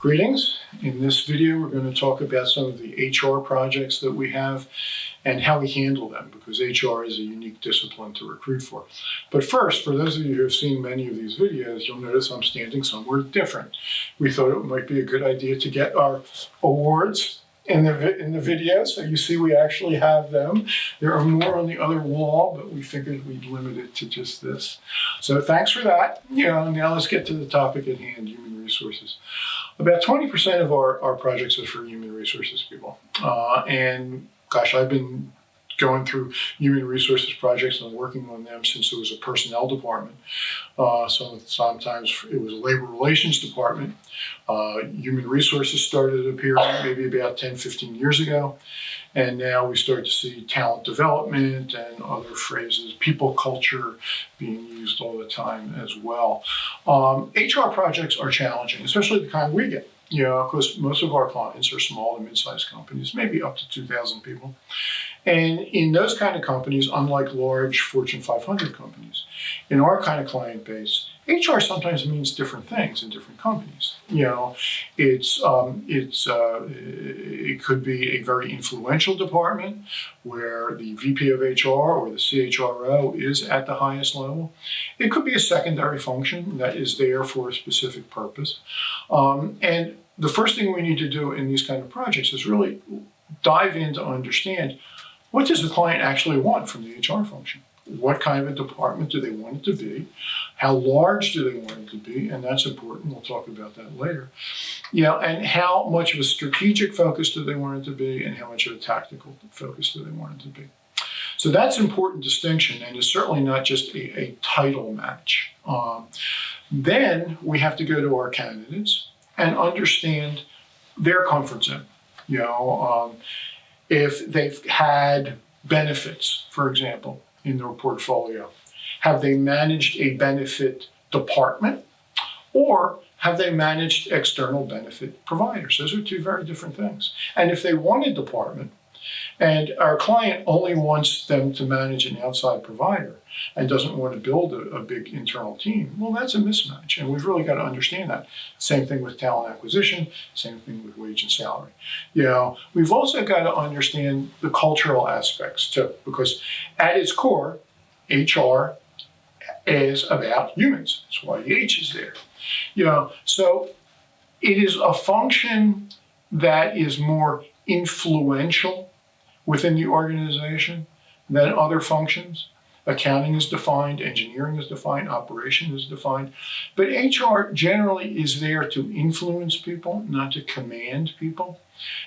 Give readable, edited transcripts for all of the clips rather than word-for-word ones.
Greetings. In this video, we're going to talk about some of the HR projects that we have and how we handle them, because HR is a unique discipline to recruit for. But first, for those of you who have seen many of these videos, you'll notice I'm standing somewhere different. We thought it might be a good idea to get our awards in the video, so you see we actually have them. There are more on the other wall, but we figured we'd limit it to just this. So thanks for that. Now let's get to the topic at hand, human resources. About 20% of our projects are for human resources people. And gosh, I've been going through human resources projects and working on them since it was a personnel department. So sometimes it was a labor relations department. Human resources started appearing maybe about 10, 15 years ago. And now we start to see talent development and other phrases, people culture being used all the time as well. HR projects are challenging, especially the kind we get. Because most of our clients are small to mid-sized companies, maybe up to 2,000 people. And in those kind of companies, unlike large Fortune 500 companies, in our kind of client base, HR sometimes means different things in different companies. It could be a very influential department where the VP of HR or the CHRO is at the highest level. It could be a secondary function that is there for a specific purpose. And the first thing we need to do in these kind of projects is really dive in to understand, what does the client actually want from the HR function? What kind of a department do they want it to be? How large do they want it to be? And that's important. We'll talk about that later. And how much of a strategic focus do they want it to be, and how much of a tactical focus do they want it to be? So that's an important distinction, and it's certainly not just a title match. Then we have to go to our candidates and understand their comfort zone. If they've had benefits, for example, in their portfolio, have they managed a benefit department, or have they managed external benefit providers? Those are two very different things. And if they want a department, and our client only wants them to manage an outside provider and doesn't want to build a big internal team, well, that's a mismatch. And we've really got to understand that. Same thing with talent acquisition, same thing with wage and salary. We've also got to understand the cultural aspects too, because at its core, HR is about humans. That's why the H is there. So it is a function that is more influential within the organization than other functions. Accounting is defined, engineering is defined, operation is defined. But HR generally is there to influence people, not to command people.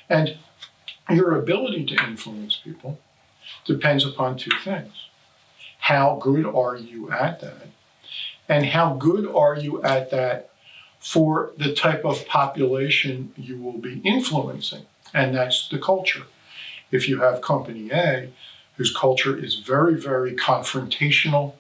And your ability to influence people depends upon two things. How good are you at that? And how good are you at that for the type of population you will be influencing? And that's the culture. If you have company A, whose culture is very, very confrontational,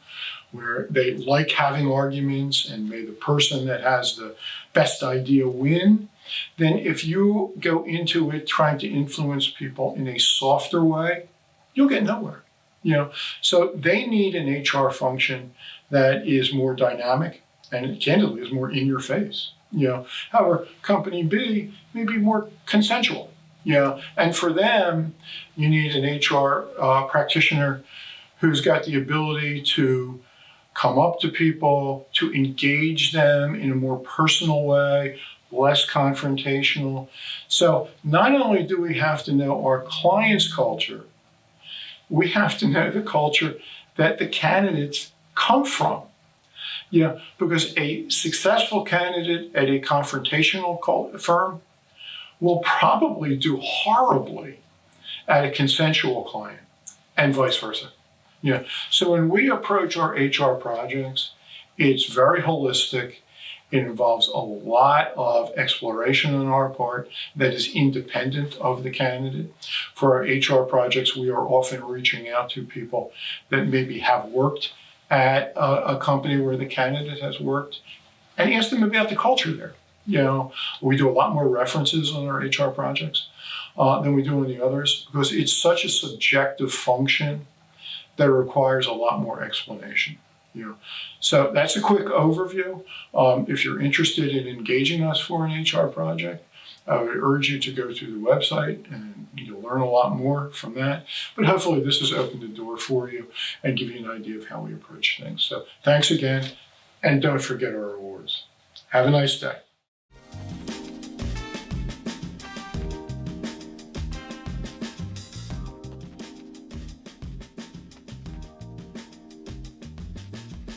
where they like having arguments and may the person that has the best idea win, then if you go into it trying to influence people in a softer way, you'll get nowhere. So they need an HR function that is more dynamic and candidly is more in your face. However, company B may be more consensual. And for them, you need an HR practitioner who's got the ability to come up to people, to engage them in a more personal way, less confrontational. So not only do we have to know our client's culture, we have to know the culture that the candidates come from. Because a successful candidate at a confrontational firm will probably do horribly at a consensual client, and vice versa. So when we approach our HR projects, it's very holistic. It involves a lot of exploration on our part that is independent of the candidate. For our HR projects, we are often reaching out to people that maybe have worked at a company where the candidate has worked and ask them about the culture there. We do a lot more references on our HR projects than we do in the others, because it's such a subjective function that requires a lot more explanation. So that's a quick overview. If you're interested in engaging us for an HR project, I would urge you to go to the website and you'll learn a lot more from that. But hopefully this has opened the door for you and give you an idea of how we approach things. So thanks again, and don't forget our awards. Have a nice day.